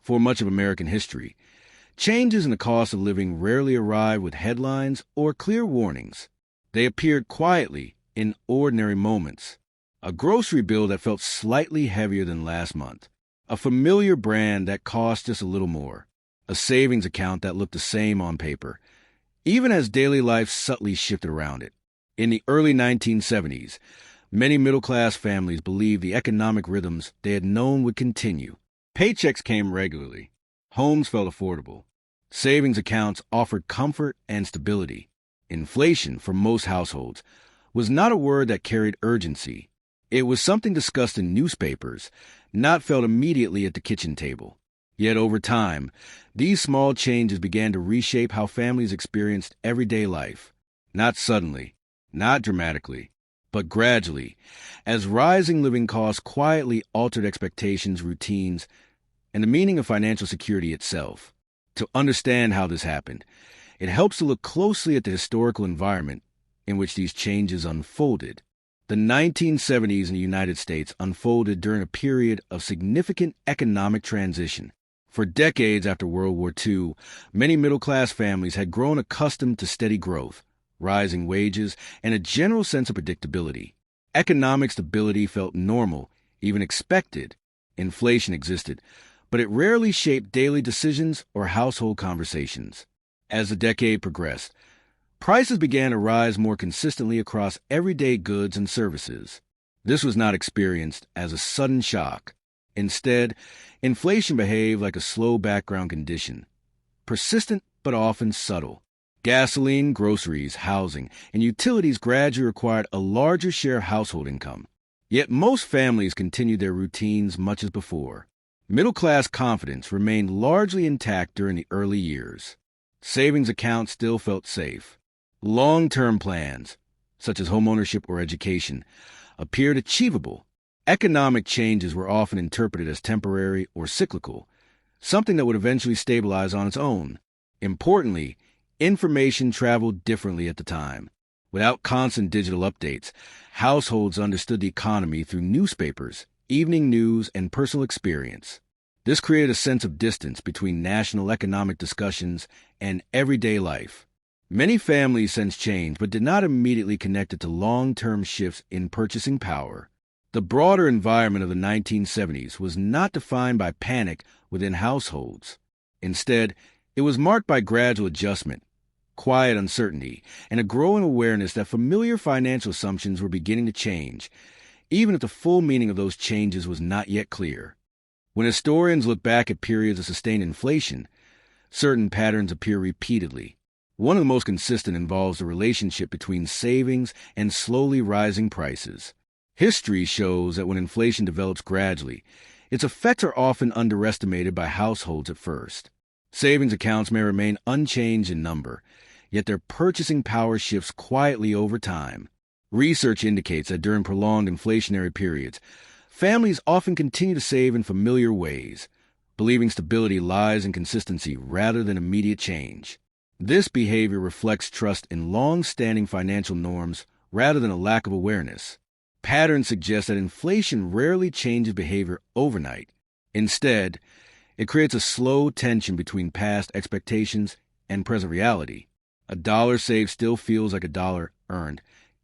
For much of American history, changes in the cost of living rarely arrived with headlines or clear warnings. They appeared quietly in ordinary moments. A grocery bill that felt slightly heavier than last month. A familiar brand that cost just a little more. A savings account that looked the same on paper, even as daily life subtly shifted around it. In the early 1970s, many middle-class families believed the economic rhythms they had known would continue. Paychecks came regularly. Homes felt affordable. Savings accounts offered comfort and stability. Inflation, for most households, was not a word that carried urgency. It was something discussed in newspapers, not felt immediately at the kitchen table. Yet over time, these small changes began to reshape how families experienced everyday life. Not suddenly, not dramatically, but gradually, as rising living costs quietly altered expectations, routines, and the meaning of financial security itself. To understand how this happened, it helps to look closely at the historical environment in which these changes unfolded. The 1970s in the United States unfolded during a period of significant economic transition. For decades after World War II, many middle-class families had grown accustomed to steady growth, rising wages, and a general sense of predictability. Economic stability felt normal, even expected. Inflation existed, but it rarely shaped daily decisions or household conversations. As the decade progressed, prices began to rise more consistently across everyday goods and services. This was not experienced as a sudden shock. Instead, inflation behaved like a slow background condition, persistent but often subtle. Gasoline, groceries, housing, and utilities gradually required a larger share of household income. Yet most families continued their routines much as before. Middle-class confidence remained largely intact during the early years. Savings accounts still felt safe. Long-term plans, such as homeownership or education, appeared achievable. Economic changes were often interpreted as temporary or cyclical, something that would eventually stabilize on its own. Importantly, information traveled differently at the time. Without constant digital updates, households understood the economy through newspapers, evening news, and personal experience. This created a sense of distance between national economic discussions and everyday life. Many families sensed change but did not immediately connect it to long-term shifts in purchasing power. The broader environment of the 1970s was not defined by panic within households. Instead, it was marked by gradual adjustment, quiet uncertainty, and a growing awareness that familiar financial assumptions were beginning to change, even if the full meaning of those changes was not yet clear. When historians look back at periods of sustained inflation, certain patterns appear repeatedly. One of the most consistent involves the relationship between savings and slowly rising prices. History shows that when inflation develops gradually, its effects are often underestimated by households at first. Savings accounts may remain unchanged in number, yet their purchasing power shifts quietly over time. Research indicates that during prolonged inflationary periods, families often continue to save in familiar ways, believing stability lies in consistency rather than immediate change. This behavior reflects trust in long-standing financial norms rather than a lack of awareness. Patterns suggest that inflation rarely changes behavior overnight. Instead, it creates a slow tension between past expectations and present reality. A dollar saved still feels like a dollar earned,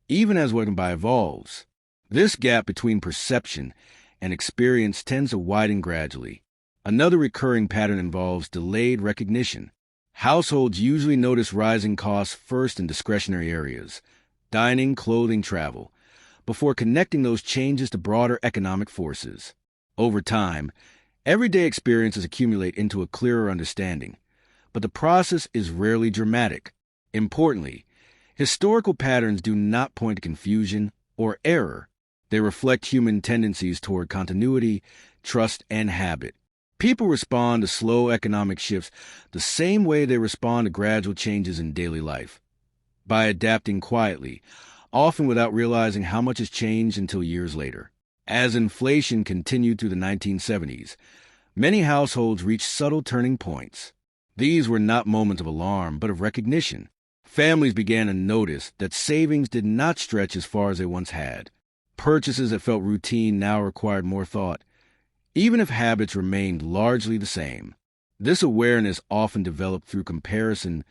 even as what can buy evolves. This gap between perception and experience tends to widen gradually. Another recurring pattern involves delayed recognition. Households usually notice rising costs first in discretionary areas, dining, clothing, travel, before connecting those changes to broader economic forces. Over time, everyday experiences accumulate into a clearer understanding, but the process is rarely dramatic. Importantly, historical patterns do not point to confusion or error. They reflect human tendencies toward continuity, trust, and habit. People respond to slow economic shifts the same way they respond to gradual changes in daily life, by adapting quietly, often without realizing how much has changed until years later. As inflation continued through the 1970s, many households reached subtle turning points. These were not moments of alarm, but of recognition. Families began to notice that savings did not stretch as far as they once had. Purchases that felt routine now required more thought. even if habits remained largely the same. This awareness often developed through comparison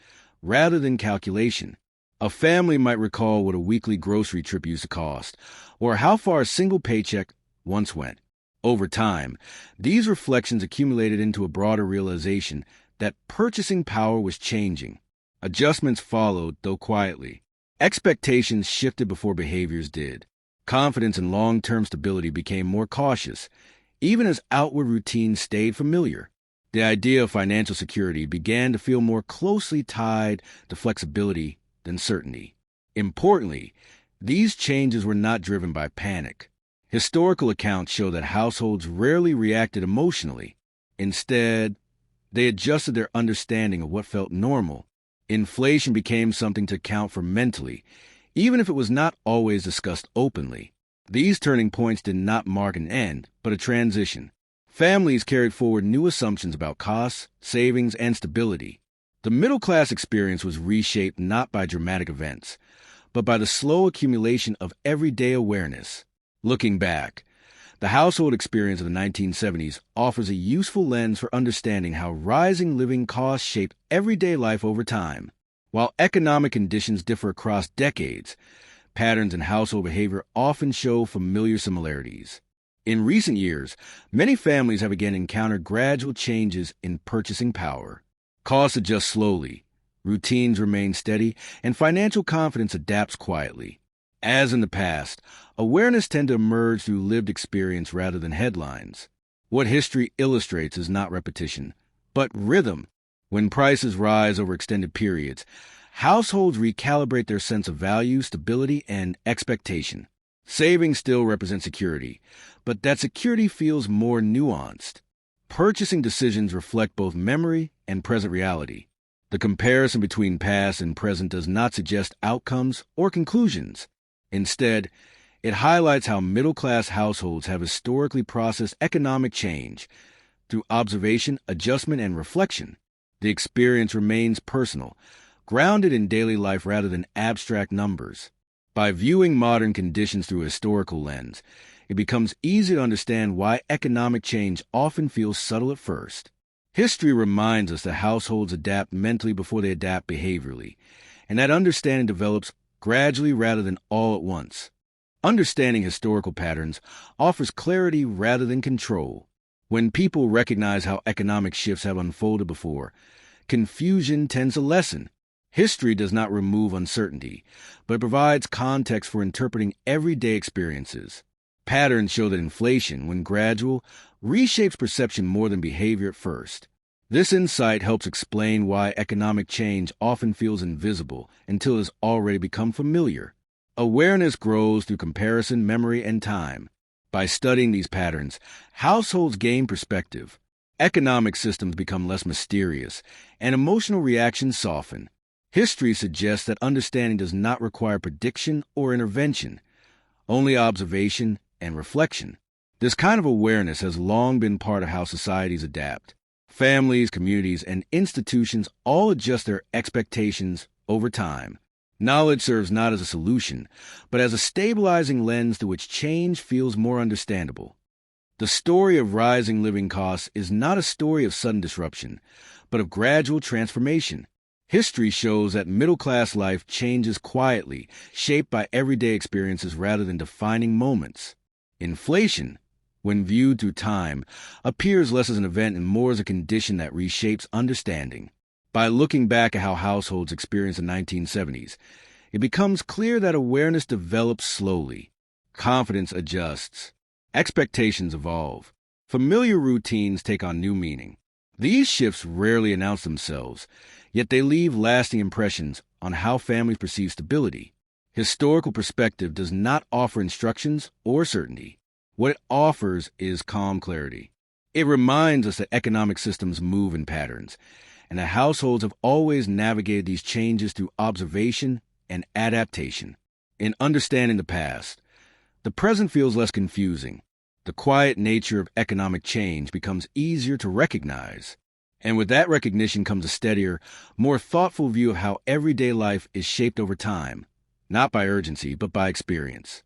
rather than calculation. A family might recall what a weekly grocery trip used to cost, or how far a single paycheck once went. Over time, these reflections accumulated into a broader realization that purchasing power was changing. Adjustments followed, though quietly. Expectations shifted before behaviors did. Confidence and long-term stability became more cautious, even as outward routines stayed familiar. The idea of financial security began to feel more closely tied to flexibility than certainty. Importantly, these changes were not driven by panic. Historical accounts show that households rarely reacted emotionally. Instead, they adjusted their understanding of what felt normal. Inflation became something to account for mentally, even if it was not always discussed openly. These turning points did not mark an end, but a transition. Families carried forward new assumptions about costs, savings, and stability. The middle-class experience was reshaped not by dramatic events, but by the slow accumulation of everyday awareness. Looking back, the household experience of the 1970s offers a useful lens for understanding how rising living costs shaped everyday life over time. While economic conditions differ across decades, patterns in household behavior often show familiar similarities. In recent years, many families have again encountered gradual changes in purchasing power. Costs adjust slowly, routines remain steady, and financial confidence adapts quietly. As in the past, awareness tends to emerge through lived experience rather than headlines. What history illustrates is not repetition, but rhythm. When prices rise over extended periods, households recalibrate their sense of value, stability, and expectation. Savings still represent security, but that security feels more nuanced. Purchasing decisions reflect both memory and present reality. The comparison between past and present does not suggest outcomes or conclusions. Instead, it highlights how middle-class households have historically processed economic change through observation, adjustment, and reflection. The experience remains personal, grounded in daily life rather than abstract numbers. By viewing modern conditions through a historical lens, it becomes easy to understand why economic change often feels subtle at first. History reminds us that households adapt mentally before they adapt behaviorally, and that understanding develops gradually rather than all at once. Understanding historical patterns offers clarity rather than control. When people recognize how economic shifts have unfolded before, confusion tends to lessen. History does not remove uncertainty, but it provides context for interpreting everyday experiences. Patterns show that inflation, when gradual, reshapes perception more than behavior at first. This insight helps explain why economic change often feels invisible until it has already become familiar. Awareness grows through comparison, memory, and time. By studying these patterns, households gain perspective. Economic systems become less mysterious, and emotional reactions soften. History suggests that understanding does not require prediction or intervention, only observation and reflection. This kind of awareness has long been part of how societies adapt. Families, communities, and institutions all adjust their expectations over time. Knowledge serves not as a solution, but as a stabilizing lens through which change feels more understandable. The story of rising living costs is not a story of sudden disruption, but of gradual transformation. History shows that middle-class life changes quietly, shaped by everyday experiences rather than defining moments. Inflation, when viewed through time, appears less as an event and more as a condition that reshapes understanding. By looking back at how households experienced the 1970s, it becomes clear that awareness develops slowly. Confidence adjusts. Expectations evolve. Familiar routines take on new meaning. These shifts rarely announce themselves, yet they leave lasting impressions on how families perceive stability. Historical perspective does not offer instructions or certainty. What it offers is calm clarity. It reminds us that economic systems move in patterns, and that households have always navigated these changes through observation and adaptation. In understanding the past, the present feels less confusing. The quiet nature of economic change becomes easier to recognize. And with that recognition comes a steadier, more thoughtful view of how everyday life is shaped over time, not by urgency, but by experience.